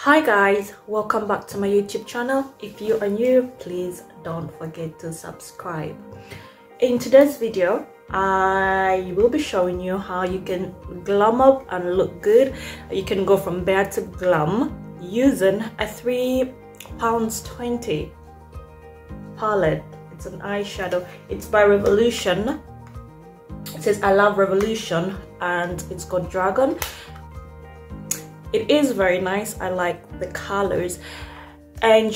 Hi guys, welcome back to my YouTube channel. If you are new, please don't forget to subscribe. In today's video, I will be showing you how you can glam up and look good. You can go from bare to glam using a £3.20 palette. It's an eyeshadow. It's by Revolution. It says I love Revolution and it's called Dragon. It is very nice. I like the colors, and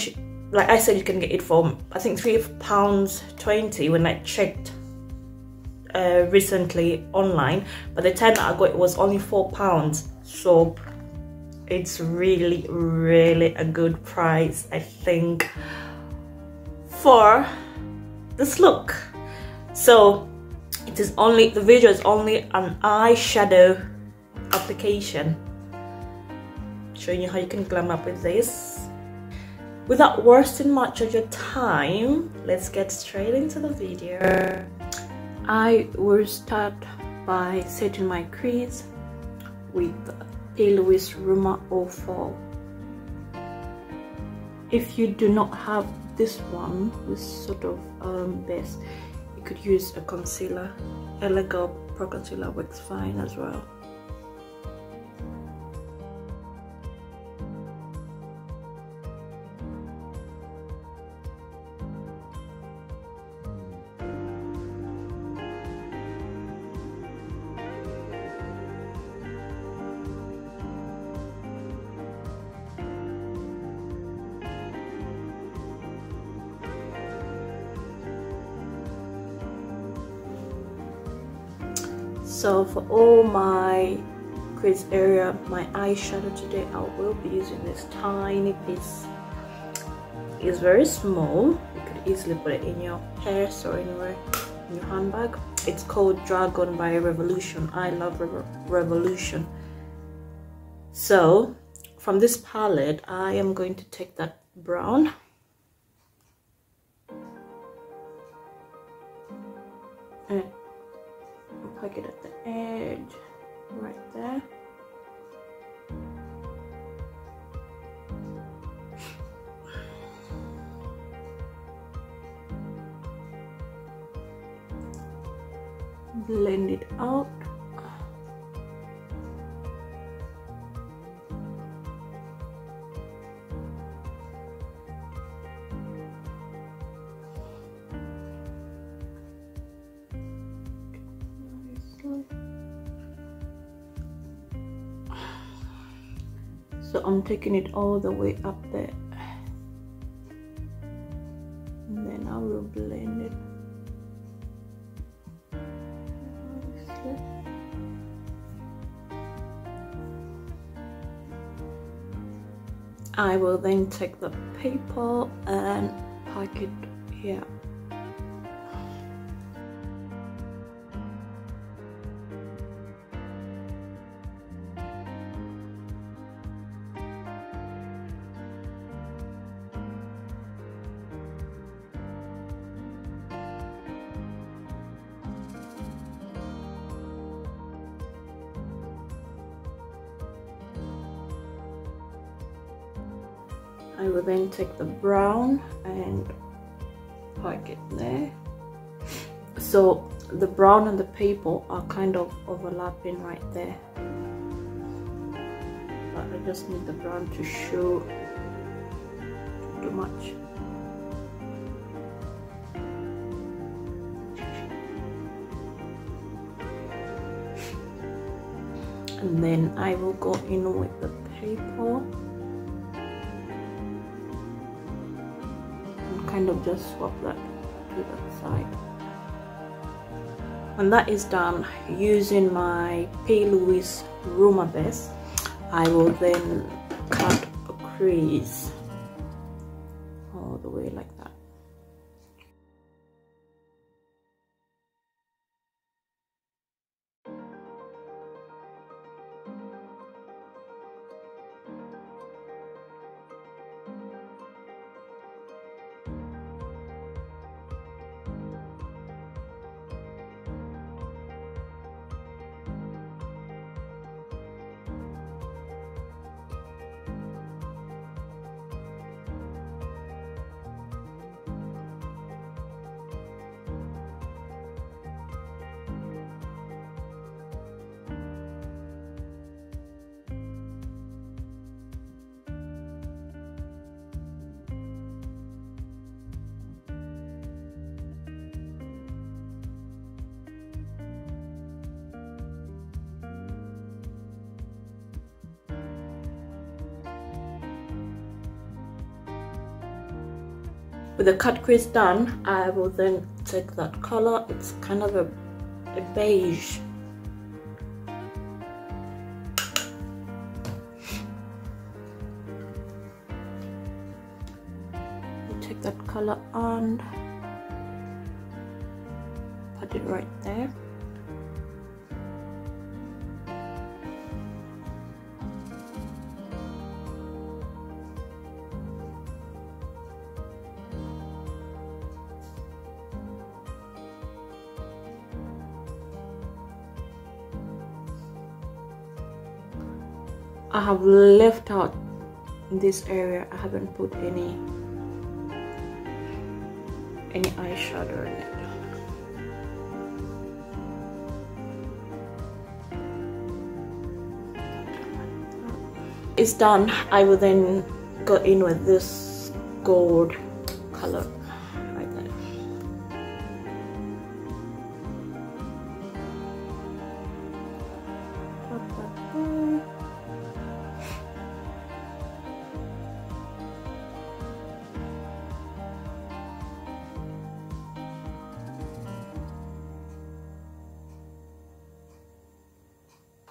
like I said, you can get it for I think £3.20 when I checked recently online, but the time that I got it was only £4, so it's really a good price, I think, for this look. So it is only, the video is only an eyeshadow application, showing you how you can glam up with this. Without wasting much of your time, let's get straight into the video. I will start by setting my crease with Louis Ruma 04. If you do not have this one, this sort of base, you could use a concealer. Elegant Pro Concealer works fine as well. So for all my crease area, my eyeshadow today, I will be using this tiny piece. It's very small. You could easily put it in your purse or anywhere in your handbag. It's called Dragon by Revolution. I love Revolution. So from this palette, I am going to take that brown and pack it at the edge right there. Blend it out. So I'm taking it all the way up there, and then I will blend it. I will then take the paper and pack it here. I will then take the brown and pack it there. So the brown and the paper are kind of overlapping right there, but I just need the brown to show too much. And then I will go in with the paper. Kind of just swap that to that side. When that is done, using my Louis Ruma base, I will then cut a crease all the way like that. With the cut crease done, I will then take that color. It's kind of a beige. Take that color and put it right there. I have left out this area. I haven't put any eyeshadow in it. It's done. I will then go in with this gold color right there.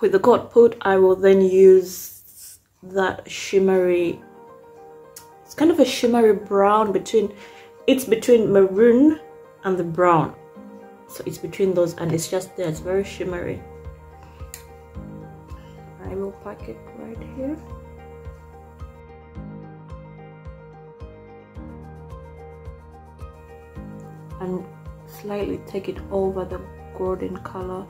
With the gold put, I will then use that shimmery, it's kind of a shimmery brown it's between maroon and the brown. So it's between those and it's just there, it's very shimmery. I will pack it right here. And slightly take it over the golden color.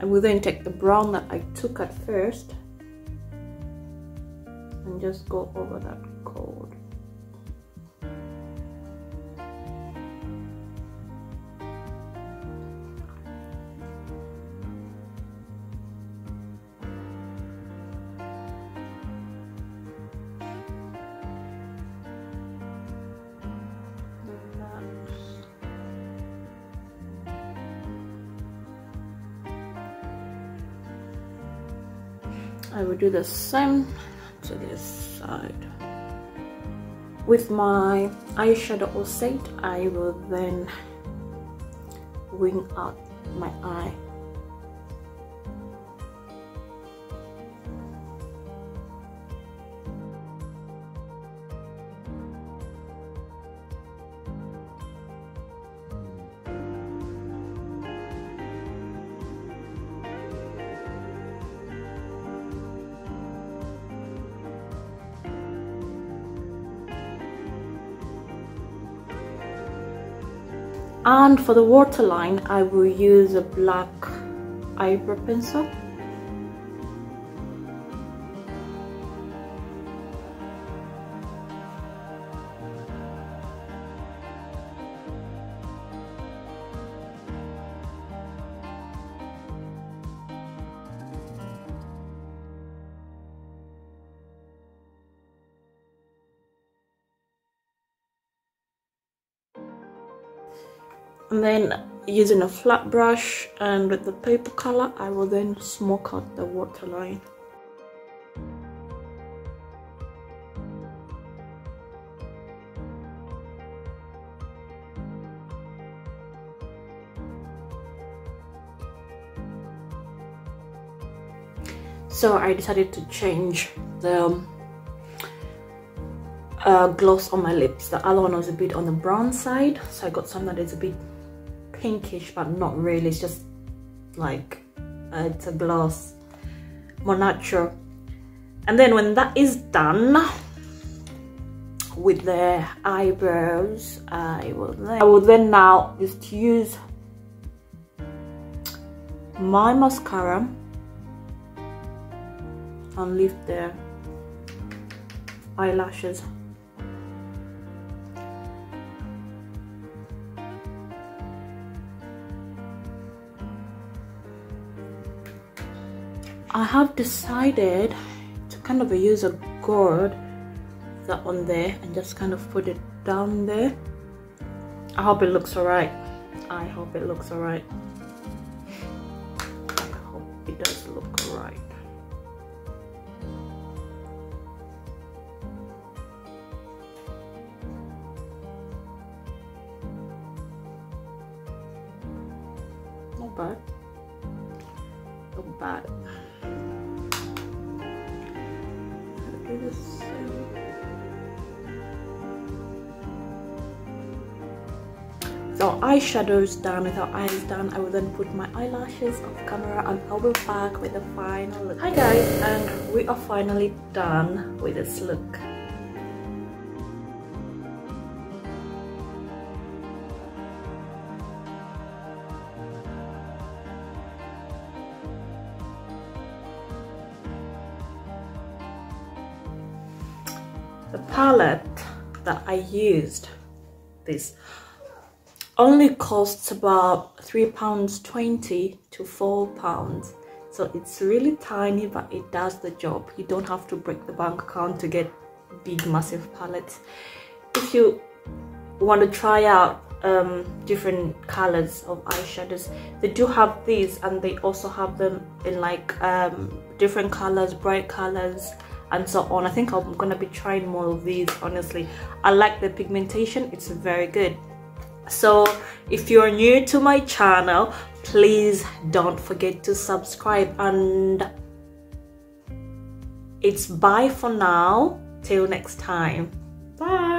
And we'll then take the brown that I took at first and just go over that gold. I will do the same to this side. With my eyeshadow all set, I will then wing out my eye. And for the waterline, I will use a black eyebrow pencil. And then using a flat brush and with the paper color, I will then smoke out the waterline. So I decided to change the gloss on my lips. The other one was a bit on the brown side, so I got some that is a bit pinkish, but not really. It's just like it's a gloss, more natural. And then when that is done with the eyebrows, I will then now just use my mascara and lift the eyelashes. I have decided to kind of use a gold that on there and just kind of put it down there. I hope it looks alright. I hope it looks alright. I hope it does look alright. Not bad. Not bad. So eyeshadows done, with our eyes done, I will then put my eyelashes off camera and I'll be back with the final look. Hi guys, and we are finally done with this look. The palette that I used, this only costs about £3.20 to £4, so it's really tiny, but it does the job. You don't have to break the bank account to get big massive palettes. If you want to try out different colors of eyeshadows, they do have these, and they also have them in like different colors, bright colors and so on. I think I'm gonna be trying more of these. Honestly, I like the pigmentation, it's very good. So if you're new to my channel, please don't forget to subscribe, and it's bye for now till next time. Bye.